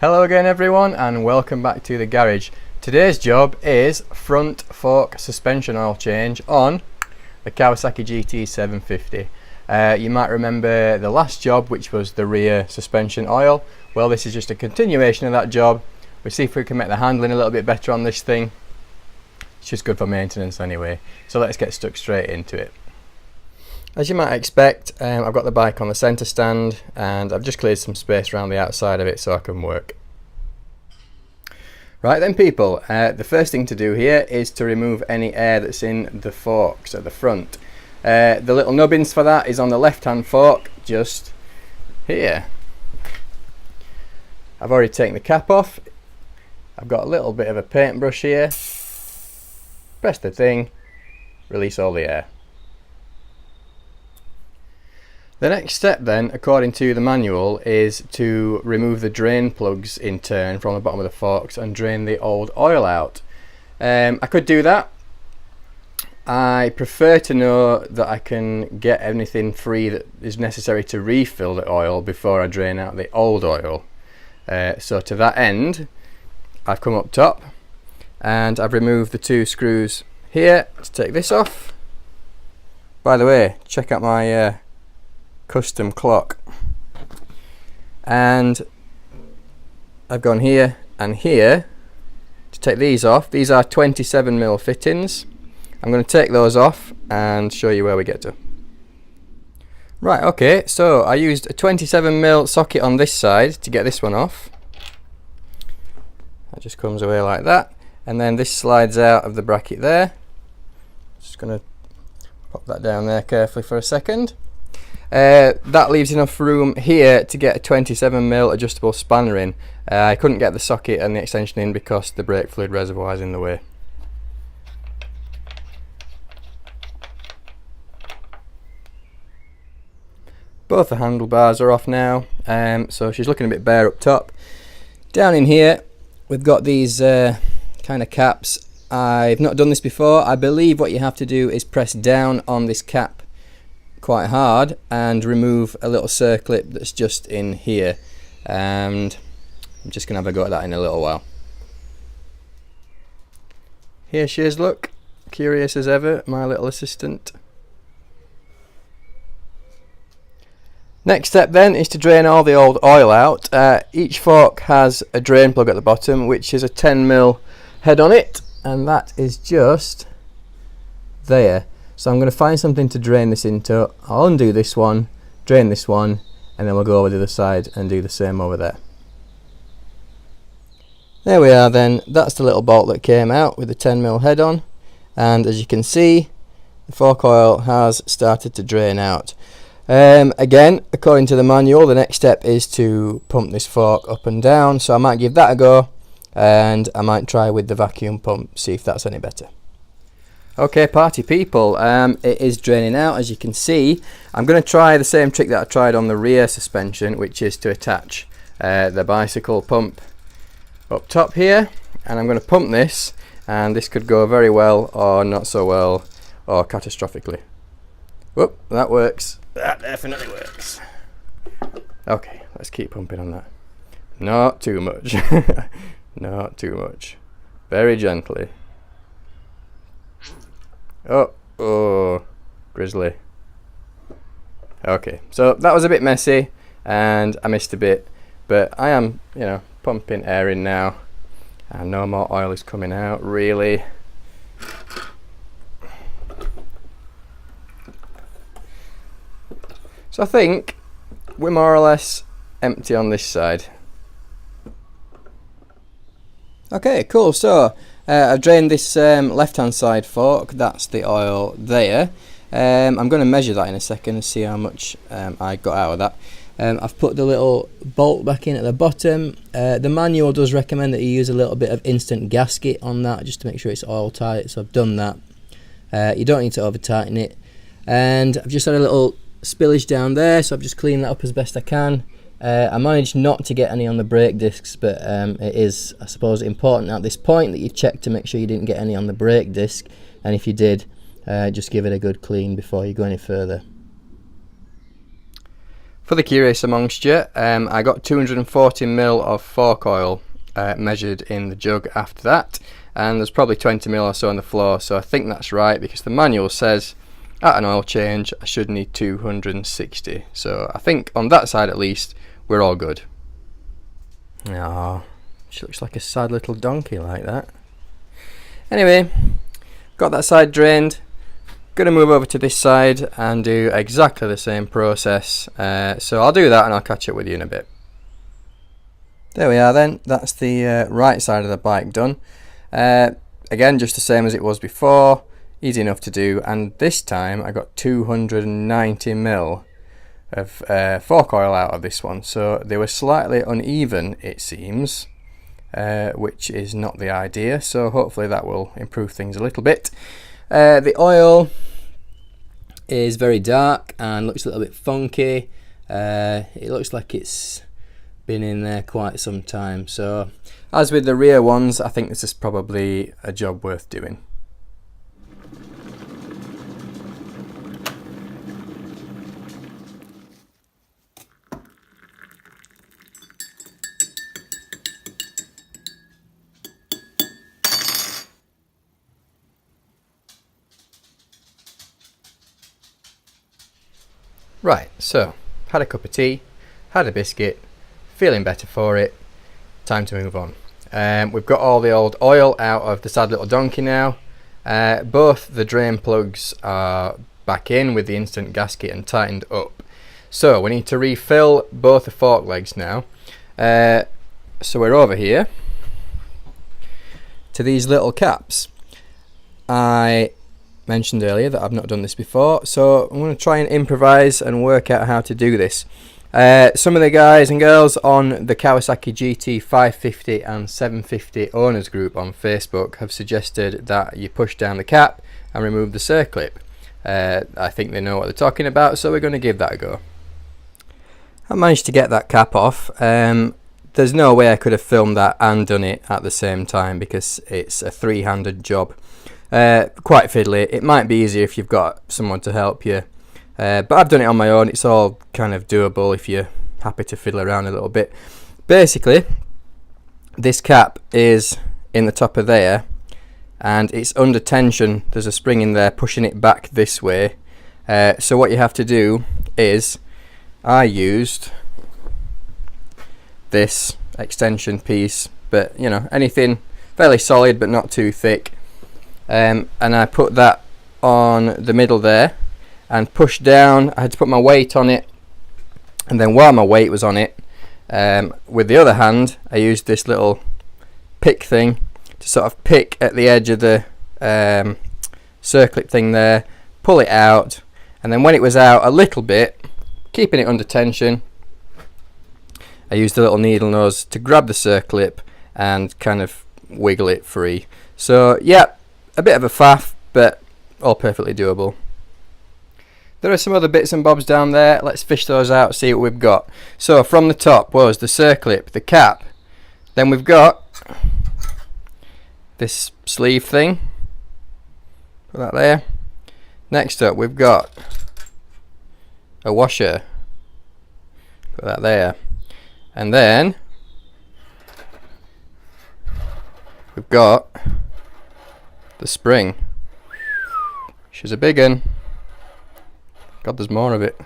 Hello again everyone and welcome back to the garage. Today's job is front fork suspension oil change on the Kawasaki GT750. You might remember the last job, which was the rear suspension oil. Well, this is just a continuation of that job. We'll see if we can make the handling a little bit better on this thing. It's just good for maintenance anyway. So let's get stuck straight into it. As you might expect, I've got the bike on the centre stand and I've just cleared some space around the outside of it so I can work. Right then people, the first thing to do here is to remove any air that's in the forks at the front. The little nubbins for that is on the left hand fork, just here. I've already taken the cap off. I've got a little bit of a paintbrush here. Press the thing, release all the air. The next step then, according to the manual, is to remove the drain plugs in turn from the bottom of the forks and drain the old oil out. I could do that. I prefer to know that I can get anything free that is necessary to refill the oil before I drain out the old oil. So to that end, I've come up top and I've removed the two screws here to take this off. By the way, check out my custom clock, and I've gone here and here to take these off. These are 27mm fittings. I'm going to take those off and show you where we get to. Right, okay, so I used a 27mm socket on this side to get this one off. That just comes away like that, and then this slides out of the bracket there. Just going to pop that down there carefully for a second. That leaves enough room here to get a 27mm adjustable spanner in. I couldn't get the socket and the extension in because the brake fluid reservoir is in the way. Both the handlebars are off now, so she's looking a bit bare up top. Down in here we've got these kind of caps. I've not done this before. I believe what you have to do is press down on this cap quite hard and remove a little circlip that's just in here, and I'm just gonna have a go at that in a little while. Here she is, look, curious as ever, my little assistant. Next step then is to drain all the old oil out. Each fork has a drain plug at the bottom, which is a 10mm head on it, and that is just there. So I'm going to find something to drain this into. I'll undo this one, drain this one, and then we'll go over the other side and do the same over there. There we are then. That's the little bolt that came out with the 10mm head on, and as you can see, the fork oil has started to drain out. Again, according to the manual, the next step is to pump this fork up and down, so I might give that a go, and I might try with the vacuum pump, see if that's any better. Okay party people, it is draining out as you can see. I'm going to try the same trick that I tried on the rear suspension, which is to attach the bicycle pump up top here, and I'm going to pump this, and this could go very well or not so well or catastrophically. Whoop, that works. That definitely works. Okay, let's keep pumping on that. Not too much. Not too much. Very gently. Oh, grizzly. Okay, so that was a bit messy and I missed a bit, but I am, pumping air in now and no more oil is coming out, really. So I think we're more or less empty on this side. Okay, cool. So I've drained this left hand side fork, that's the oil there. I'm going to measure that in a second and see how much I got out of that. I've put the little bolt back in at the bottom. The manual does recommend that you use a little bit of instant gasket on that just to make sure it's oil tight, so I've done that. You don't need to over tighten it, and I've just had a little spillage down there, so I've just cleaned that up as best I can. I managed not to get any on the brake discs, but it is, I suppose, important at this point that you check to make sure you didn't get any on the brake disc, and if you did, just give it a good clean before you go any further. For the curious amongst you, I got 240ml of fork oil measured in the jug after that, and there's probably 20ml or so on the floor, so I think that's right because the manual says at an oil change I should need 260, so I think on that side at least we're all good. Oh, she looks like a sad little donkey like that. Anyway, got that side drained. Gonna move over to this side and do exactly the same process, so I'll do that and I'll catch up with you in a bit. There we are then, that's the right side of the bike done. Again, just the same as it was before, easy enough to do, and this time I got 290ml of fork oil out of this one, so they were slightly uneven it seems, which is not the idea, so hopefully that will improve things a little bit. The oil is very dark and looks a little bit funky. It looks like it's been in there quite some time, so as with the rear ones, I think this is probably a job worth doing. Right, so had a cup of tea, had a biscuit, feeling better for it, time to move on. We've got all the old oil out of the sad little donkey now. Both the drain plugs are back in with the instant gasket and tightened up. So we need to refill both the fork legs now. So we're over here to these little caps. I mentioned earlier that I've not done this before, so I'm going to try and improvise and work out how to do this. Some of the guys and girls on the Kawasaki GT550 and 750 owners group on Facebook have suggested that you push down the cap and remove the circlip. I think they know what they're talking about, so we're going to give that a go. I managed to get that cap off. There's no way I could have filmed that and done it at the same time because it's a three-handed job. Quite fiddly. It might be easier if you've got someone to help you, but I've done it on my own. It's all kind of doable if you're happy to fiddle around a little bit. Basically, this cap is in the top of there and it's under tension. There's a spring in there pushing it back this way, so what you have to do is, I used this extension piece, but you know, anything fairly solid but not too thick. And I put that on the middle there and pushed down. I had to put my weight on it, and then while my weight was on it, with the other hand I used this little pick thing to sort of pick at the edge of the circlip thing there, pull it out, and then when it was out a little bit, keeping it under tension, I used the little needle nose to grab the circlip and kind of wiggle it free. So yeah, a bit of a faff, but all perfectly doable. There are some other bits and bobs down there. Let's fish those out, see what we've got. So from the top was the circlip, the cap. Then we've got this sleeve thing. Put that there. Next up we've got a washer. Put that there. And then we've got the spring. She's a big one. God, there's more of it.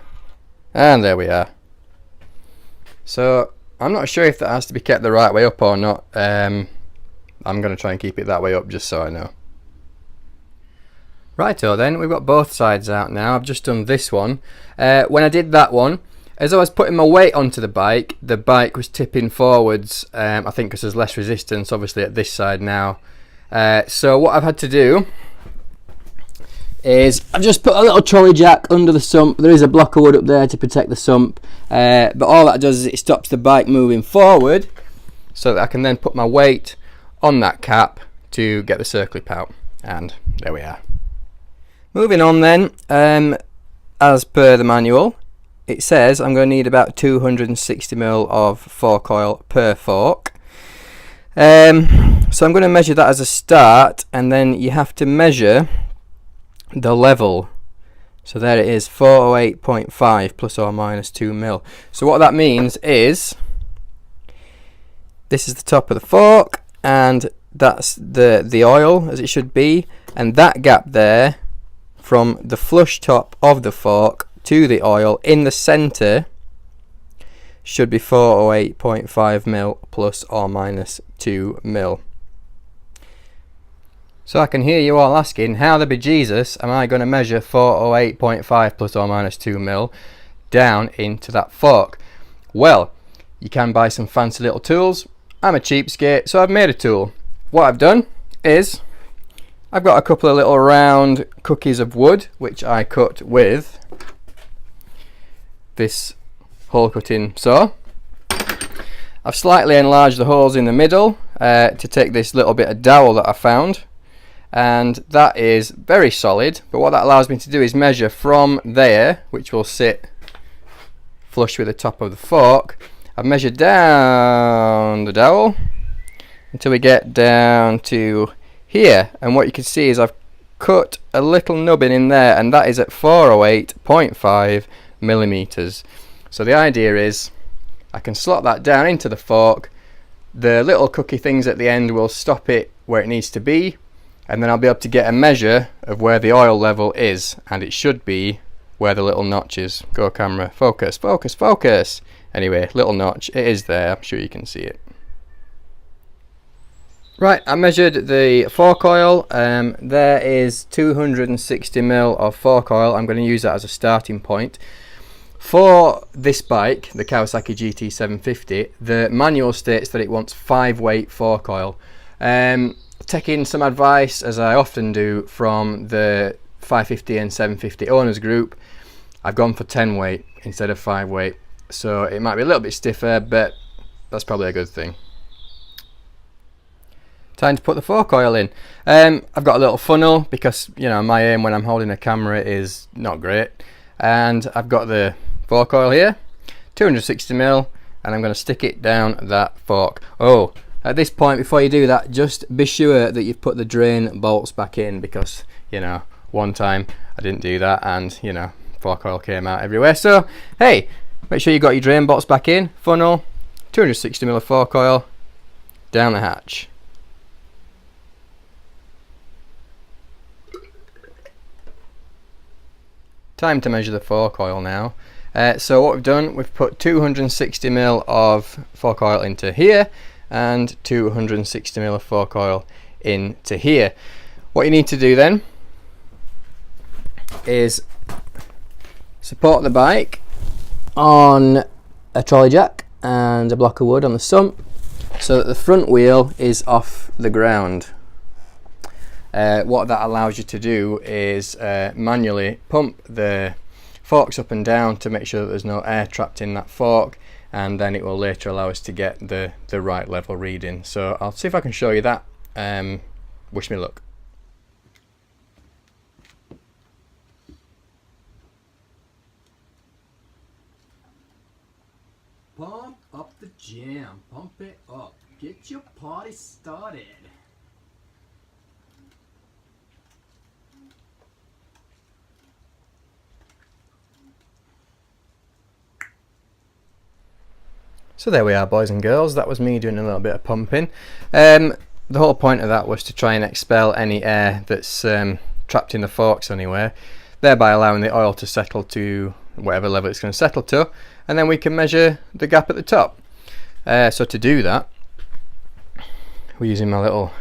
And there we are. So I'm not sure if that has to be kept the right way up or not. I'm going to try and keep it that way up just so I know. Righto then, we've got both sides out now. I've just done this one. When I did that one, as I was putting my weight onto the bike was tipping forwards, I think because there's less resistance obviously at this side now. So what I've had to do is I've just put a little trolley jack under the sump. There is a block of wood up there to protect the sump, but all that does is it stops the bike moving forward so that I can then put my weight on that cap to get the circlip out, and there we are. Moving on then, as per the manual, it says I'm going to need about 260ml of fork oil per fork. So I'm going to measure that as a start, and then you have to measure the level So there it is, 408.5 plus or minus 2 mil. So what that means is this is the top of the fork, and that's the oil as it should be, and that gap there from the flush top of the fork to the oil in the center should be 408.5 mil plus or minus 2 mil. So I can hear you all asking, how the bejesus am I going to measure 408.5 plus or minus 2 mil down into that fork? Well, you can buy some fancy little tools. I'm a cheapskate, so I've made a tool. What I've done is I've got a couple of little round cookies of wood which I cut with this hole cutting saw. I've slightly enlarged the holes in the middle to take this little bit of dowel that I found, and that is very solid, but what that allows me to do is measure from there, which will sit flush with the top of the fork. I've measured down the dowel until we get down to here, and what you can see is I've cut a little nubbin in there, and that is at 408.5 millimeters. So the idea is I can slot that down into the fork, the little cookie things at the end will stop it where it needs to be, and then I'll be able to get a measure of where the oil level is, and it should be where the little notch is. Go camera, focus, focus, focus. Anyway, little notch, it is there, I'm sure you can see it. Right, I measured the fork oil. There is 260 mil of fork oil. I'm going to use that as a starting point. For this bike, the Kawasaki GT750, the manual states that it wants 5-weight fork oil. Taking some advice, as I often do, from the 550 and 750 owners group, I've gone for 10-weight instead of 5-weight. So it might be a little bit stiffer, but that's probably a good thing. Time to put the fork oil in. I've got a little funnel because, you know, my aim when I'm holding a camera is not great, and I've got the fork oil here, 260 mil, and I'm going to stick it down that fork. Oh, at this point, before you do that, just be sure that you've put the drain bolts back in, because, you know, one time I didn't do that and, you know, fork oil came out everywhere. So hey, make sure you got your drain bolts back in. Funnel, 260 mil of fork oil, down the hatch. Time to measure the fork oil now. So what we've done, we've put 260 mil of fork oil into here and 260 mil of fork oil into here. What you need to do then is support the bike on a trolley jack and a block of wood on the sump so that the front wheel is off the ground. What that allows you to do is manually pump the forks up and down to make sure that there's no air trapped in that fork, and then it will later allow us to get the right level reading. So I'll see if I can show you that. Wish me luck. Pump up the jam, pump it up, get your party started. So there we are, boys and girls. That was me doing a little bit of pumping. The whole point of that was to try and expel any air that's trapped in the forks anywhere, thereby allowing the oil to settle to whatever level it's going to settle to, and then we can measure the gap at the top. So to do that, we're using my little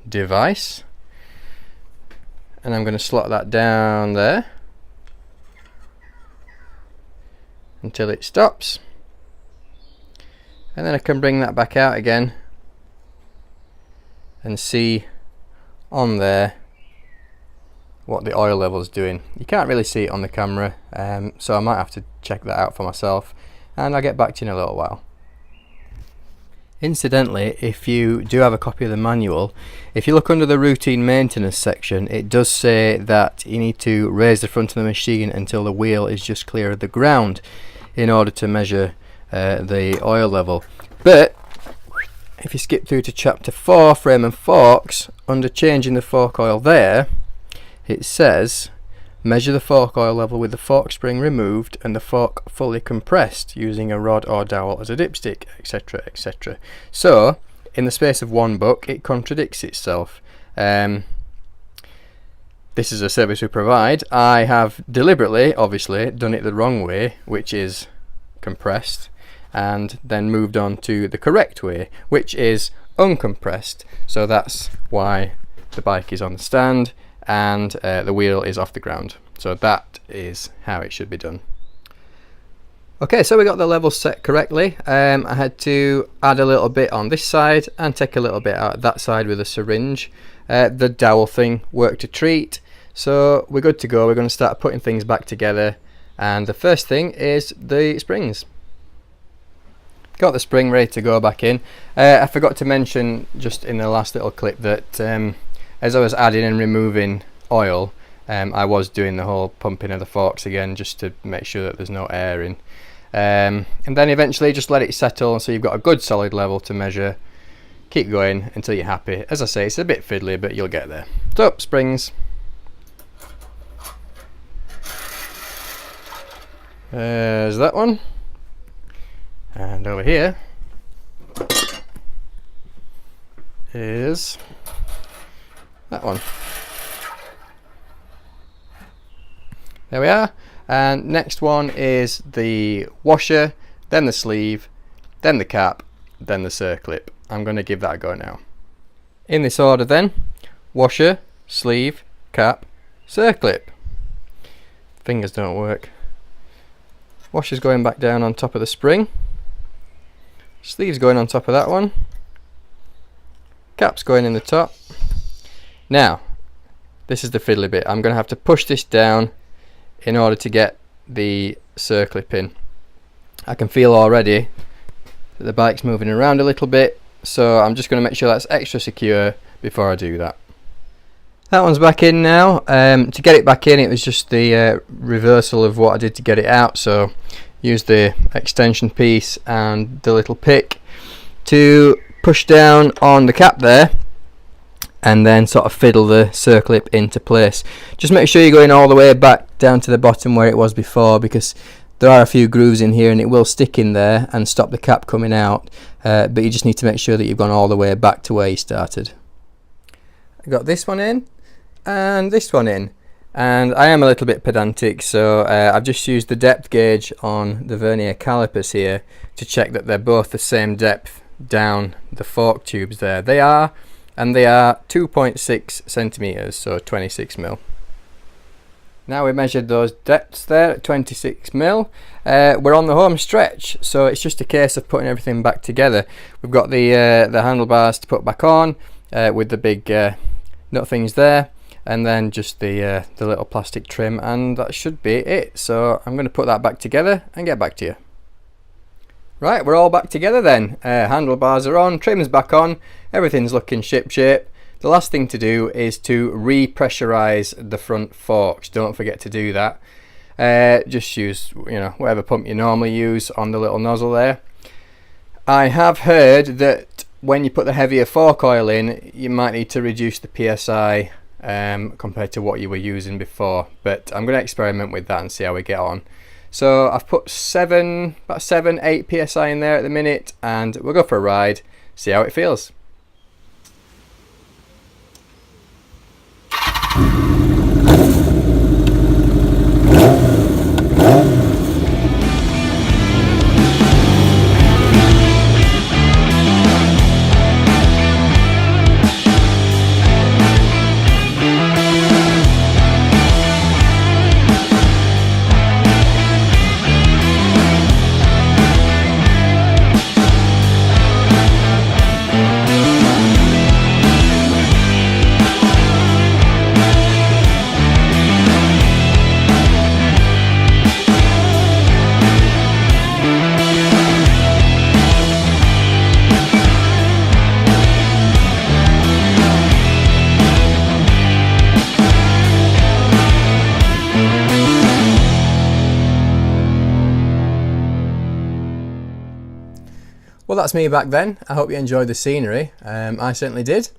device, and I'm going to slot that down there until it stops. And then I can bring that back out again and see on there what the oil level is doing. You can't really see it on the camera, so I might have to check that out for myself, and I'll get back to you in a little while. Incidentally, if you do have a copy of the manual, if you look under the routine maintenance section, it does say that you need to raise the front of the machine until the wheel is just clear of the ground in order to measure the oil level. But if you skip through to chapter 4, frame and forks, under changing the fork oil there, it says Measure the fork oil level with the fork spring removed and the fork fully compressed using a rod or dowel as a dipstick, etc, etc. So, in the space of one book, it contradicts itself. This is a service we provide. I have deliberately, obviously, done it the wrong way, which is compressed, and then moved on to the correct way, which is uncompressed. So that's why the bike is on the stand and the wheel is off the ground. So that is how it should be done. Okay, so we got the levels set correctly. I had to add a little bit on this side and take a little bit out that side with a syringe. The dowel thing worked a treat, so we're good to go. We're going to start putting things back together, and the first thing is the springs. Got the spring ready to go back in. I forgot to mention just in the last little clip that as I was adding and removing oil, I was doing the whole pumping of the forks again, just to make sure that there's no air in. And then eventually just let it settle so you've got a good solid level to measure. Keep going until you're happy. As I say, it's a bit fiddly, but you'll get there. So, springs. There's that one. And over here is that one. There we are. And next one is the washer, then the sleeve, then the cap, then the circlip. I'm going to give that a go now. In this order then: washer, sleeve, cap, circlip. Fingers don't work. Washer's going back down on top of the spring. Sleeve's going on top of that one. Cap's going in the top. Now, this is the fiddly bit. I'm going to have to push this down in order to get the circlip in. I can feel already that the bike's moving around a little bit, so I'm just going to make sure that's extra secure before I do that. That one's back in now. To get it back in, it was just the reversal of what I did to get it out, so use the extension piece and the little pick to push down on the cap there, and then sort of fiddle the circlip into place. Just make sure you're going all the way back down to the bottom where it was before, because there are a few grooves in here and it will stick in there and stop the cap coming out, but you just need to make sure that you've gone all the way back to where you started. I got this one in and this one in, and I am a little bit pedantic, so I've just used the depth gauge on the vernier calipers here to check that they're both the same depth down the fork tubes there. They are, and they are 2.6 centimeters, so 26 mil. Now we measured those depths there at 26 mil. We're on the home stretch, so it's just a case of putting everything back together. We've got the handlebars to put back on with the big nut things there, and then just the little plastic trim, and that should be it. So I'm going to put that back together and get back to you. Right, we're all back together then. Handlebars are on, trim's back on, everything's looking ship shape. The last thing to do is to re-pressurize the front forks. Don't forget to do that. Just use, whatever pump you normally use on the little nozzle there. I have heard that when you put the heavier fork oil in, you might need to reduce the PSI compared to what you were using before, but I'm going to experiment with that and see how we get on. So I've put about 7-8 PSI in there at the minute, and we'll go for a ride, see how it feels. Well, that's me back then. I hope you enjoyed the scenery. I certainly did.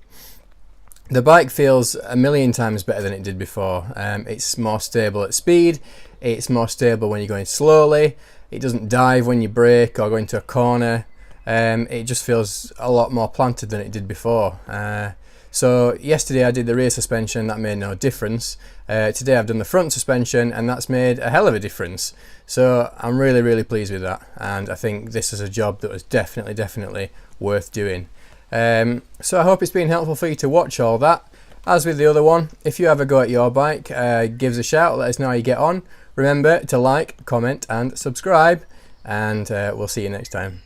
The bike feels a million times better than it did before. It's more stable at speed, it's more stable when you're going slowly, it doesn't dive when you brake or go into a corner. It just feels a lot more planted than it did before. So yesterday I did the rear suspension, that made no difference. Today I've done the front suspension and that's made a hell of a difference. So I'm really pleased with that, and I think this is a job that was definitely worth doing. So I hope it's been helpful for you to watch all that. As with the other one, if you have a go at your bike, give us a shout, let us know how you get on. Remember to like, comment and subscribe, and we'll see you next time.